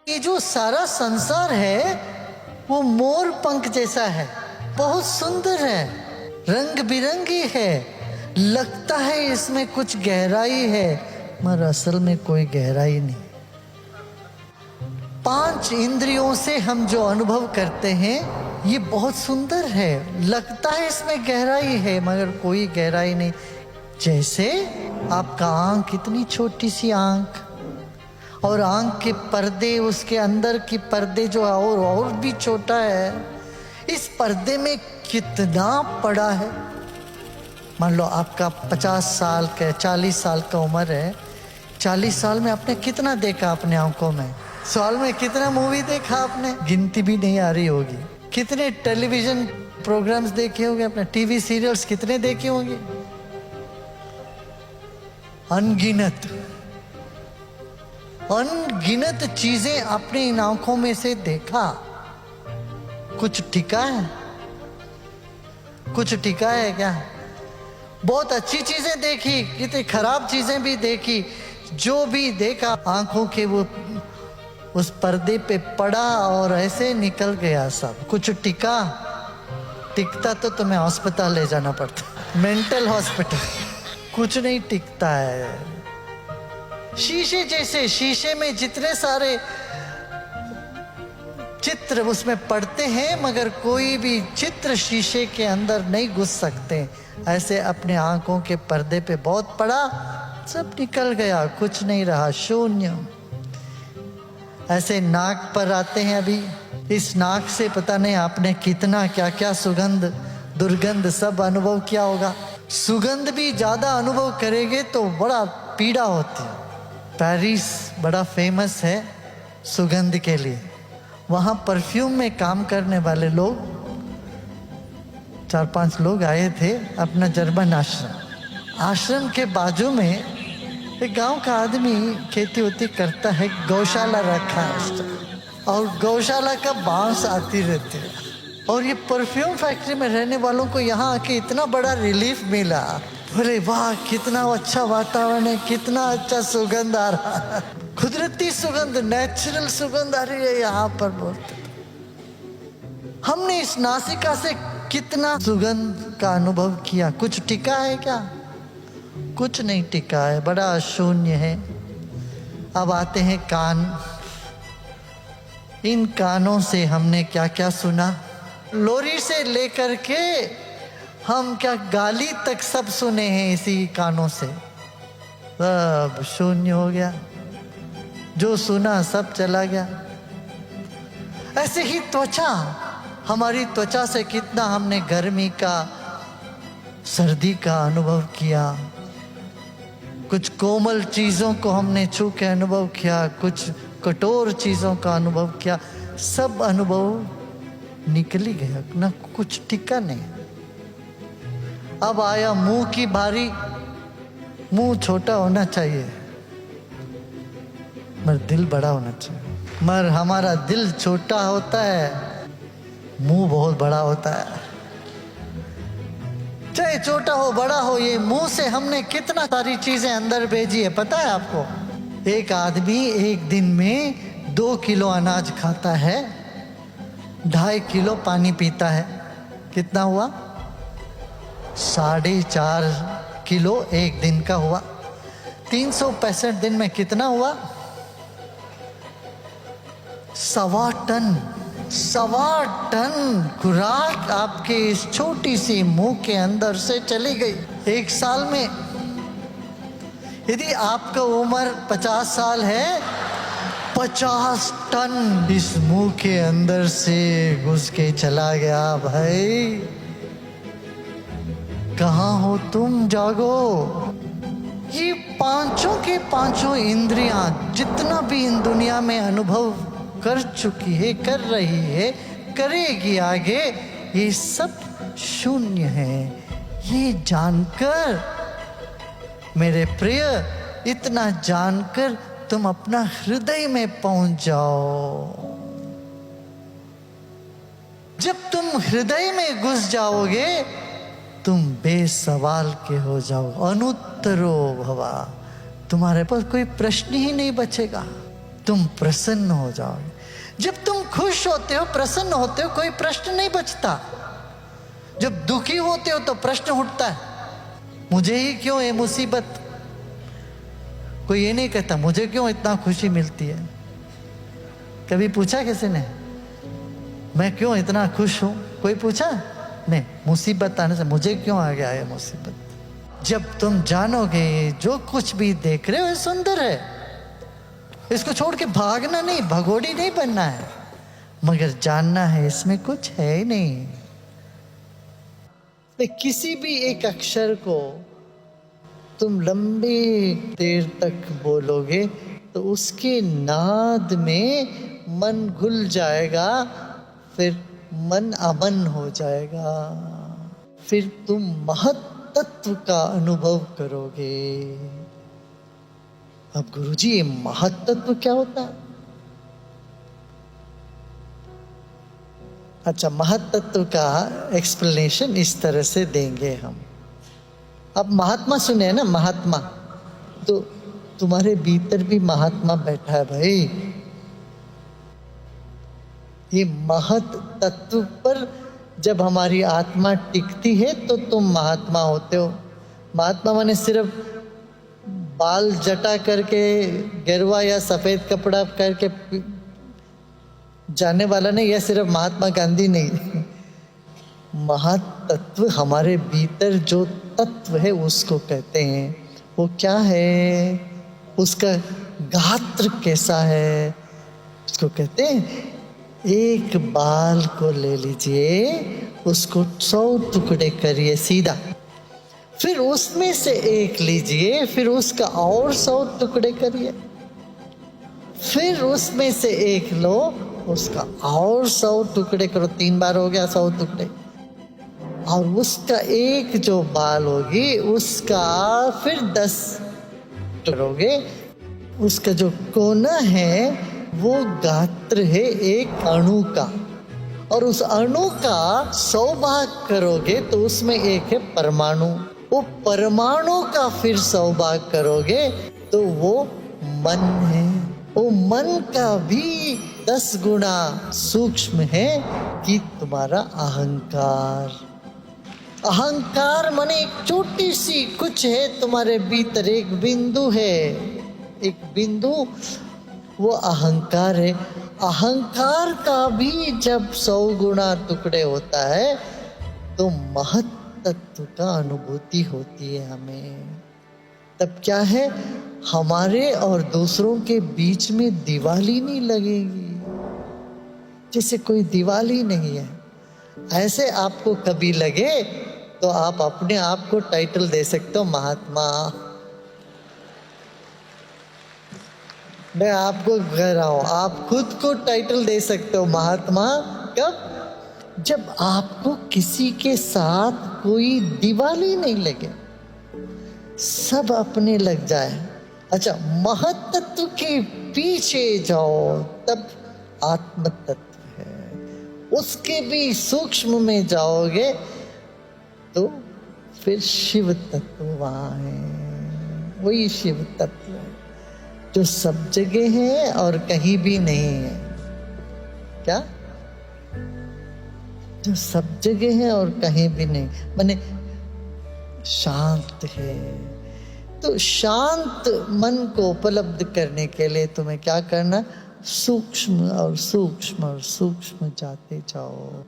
ये जो सारा संसार है वो मोर पंख जैसा है, बहुत सुंदर है, रंग बिरंगी है, लगता है इसमें कुछ गहराई है मगर असल में कोई गहराई नहीं। पांच इंद्रियों से हम जो अनुभव करते हैं ये बहुत सुंदर है, लगता है इसमें गहराई है मगर कोई गहराई नहीं। जैसे आपका आंख, इतनी छोटी सी आंख, और आंख के पर्दे, उसके अंदर की पर्दे जो और भी छोटा है, इस पर्दे में कितना पड़ा है। मान लो आपका 50 साल का 40 साल का उम्र है, 40 साल में आपने कितना देखा अपने आंखों में? साल में कितना मूवी देखा आपने? गिनती भी नहीं आ रही होगी। कितने टेलीविजन प्रोग्राम्स देखे होंगे अपने, टीवी सीरियल्स कितने देखे होंगे? अनगिनत अनगिनत चीजें अपने इन आंखों में से देखा। कुछ टिका है? कुछ टिका है क्या? बहुत अच्छी चीजें देखी, कितनी खराब चीजें भी देखी, जो भी देखा आंखों के वो उस पर्दे पे पड़ा और ऐसे निकल गया सब। कुछ टिका? टिकता तो तुम्हें अस्पताल ले जाना पड़ता, मेंटल हॉस्पिटल। कुछ नहीं टिकता है। शीशे जैसे, शीशे में जितने सारे चित्र उसमें पड़ते हैं मगर कोई भी चित्र शीशे के अंदर नहीं घुस सकते। ऐसे अपने आंखों के पर्दे पे बहुत पड़ा, सब निकल गया, कुछ नहीं रहा, शून्य। ऐसे नाक पर आते हैं अभी, इस नाक से पता नहीं आपने कितना क्या क्या सुगंध दुर्गंध सब अनुभव किया होगा। सुगंध भी ज्यादा अनुभव करेंगे तो बड़ा पीड़ा होती है। पेरिस बड़ा फेमस है सुगंध के लिए। वहाँ परफ्यूम में काम करने वाले लोग 4-5 लोग आए थे अपना जर्मन आश्रम। आश्रम के बाजू में एक गांव का आदमी खेती वेती करता है, गौशाला रखा है और गौशाला का बांस आती रहती है। और ये परफ्यूम फैक्ट्री में रहने वालों को यहाँ आके इतना बड़ा रिलीफ मिला। बोले वाह कितना अच्छा वातावरण है, कितना अच्छा सुगंध आ रहा है, कुदरती सुगंध, नेचुरल सुगंध आ रही है यहाँ पर। बोलते हमने इस नासिका से कितना सुगंध का अनुभव किया, कुछ टिका है क्या? कुछ नहीं टिका है, बड़ा शून्य है। अब आते हैं कान। इन कानों से हमने क्या क्या सुना, लोरी से लेकर के हम क्या गाली तक सब सुने हैं इसी कानों से। सब शून्य हो गया, जो सुना सब चला गया। ऐसे ही त्वचा, हमारी त्वचा से कितना हमने गर्मी का, सर्दी का अनुभव किया। कुछ कोमल चीजों को हमने छू के अनुभव किया, कुछ कठोर चीजों का अनुभव किया, सब अनुभव निकल ही गया, ना कुछ टिका नहीं। अब आया मुंह की बारी। मुंह छोटा होना चाहिए मगर दिल बड़ा होना चाहिए। मगर हमारा दिल छोटा होता है, मुंह बहुत बड़ा होता है। चाहे छोटा हो बड़ा हो, ये मुंह से हमने कितना सारी चीजें अंदर भेजी है पता है आपको? एक आदमी एक दिन में 2 किलो अनाज खाता है, 2.5 किलो पानी पीता है, कितना हुआ? 4.5 किलो एक दिन का हुआ। 365 दिन में कितना हुआ? 1.25 टन। 1.25 टन खुराक आपके इस छोटी सी मुंह के अंदर से चली गई एक साल में। यदि आपका उम्र 50 साल है, 50 टन इस मुंह के अंदर से घुस के चला गया। भाई कहाँ हो तुम? जागो। ये पांचों के पांचों इंद्रियां जितना भी इन दुनिया में अनुभव कर चुकी है, कर रही है, करेगी आगे, ये सब शून्य है। ये जानकर मेरे प्रिय, इतना जानकर तुम अपना हृदय में पहुंच जाओ। जब तुम हृदय में घुस जाओगे तुम बेसवाल के हो जाओ, अनुत्तरो भवा। तुम्हारे पास कोई प्रश्न ही नहीं बचेगा। तुम प्रसन्न हो जाओगे। जब तुम खुश होते हो, प्रसन्न होते हो, कोई प्रश्न नहीं बचता। जब दुखी होते हो तो प्रश्न उठता है, मुझे ही क्यों ये मुसीबत। कोई ये नहीं कहता मुझे क्यों इतना खुशी मिलती है। कभी पूछा किसी ने मैं क्यों इतना खुश हूं? कोई पूछा नहीं। मुसीबत आने से मुझे क्यों आ गया है मुसीबत। जब तुम जानोगे जो कुछ भी देख रहे हो ये सुंदर है, इसको छोड़ के भागना नहीं, भगोड़ी नहीं बनना है, मगर जानना है इसमें कुछ है ही नहीं। किसी भी एक अक्षर को तुम लंबी देर तक बोलोगे तो उसके नाद में मन घुल जाएगा, फिर मन अमन हो जाएगा, फिर तुम महत्त्व का अनुभव करोगे। अब गुरुजी ये महत्त्व क्या होता है? अच्छा, महत्त्व का एक्सप्लेनेशन इस तरह से देंगे हम। अब महात्मा सुने ना, महात्मा, तो तुम्हारे भीतर भी महात्मा बैठा है भाई। ये महत तत्व पर जब हमारी आत्मा टिकती है तो तुम महात्मा होते हो। महात्मा माने सिर्फ बाल जटा करके, गेरुआ या सफेद कपड़ा करके जाने वाला नहीं, या सिर्फ महात्मा गांधी नहीं। महत्त्व हमारे भीतर जो तत्व है उसको कहते हैं। वो क्या है, उसका गात्र कैसा है, उसको कहते हैं। एक बाल को ले लीजिए, उसको 100 टुकड़े करिए सीधा, फिर उसमें से एक लीजिए, फिर उसका और 100 टुकड़े करिए, फिर उसमें से एक लो, उसका और 100 टुकड़े करो, 3 बार हो गया 100 टुकड़े। और उसका एक जो बाल होगी उसका फिर 10 करोगे। उसका जो कोना है वो गात्र है एक अणु का, और उस अणु का 100 भाग करोगे तो उसमें एक है परमाणु। वो परमाणु का फिर 100 भाग करोगे तो वो मन है। वो मन का भी 10 गुना सूक्ष्म है कि तुम्हारा अहंकार। अहंकार माने एक छोटी सी कुछ है तुम्हारे भीतर, एक बिंदु है, एक बिंदु, वो अहंकार है। अहंकार का भी जब 100 गुना टुकड़े होता है तो महत्त्व का अनुभूति होती है हमें। तब क्या है, हमारे और दूसरों के बीच में दीवाली नहीं लगेगी, जैसे कोई दीवाली नहीं है। ऐसे आपको कभी लगे तो आप अपने आप को टाइटल दे सकते हो महात्मा। मैं आपको कह रहा हूं, आप खुद को टाइटल दे सकते हो महात्मा। कब? जब आपको किसी के साथ कोई दिवाली नहीं लगे, सब अपने लग जाए। अच्छा, महत्त्व के पीछे जाओ तब आत्म तत्व है। उसके भी सूक्ष्म में जाओगे तो फिर शिव तत्व वहां है। वही शिव तत्व है जो सब जगह है और कहीं भी नहीं है। क्या? जो सब जगह है और कहीं भी नहीं, माने शांत है। तो शांत मन को उपलब्ध करने के लिए तुम्हें क्या करना? सूक्ष्म और सूक्ष्म और सूक्ष्म जाते जाओ।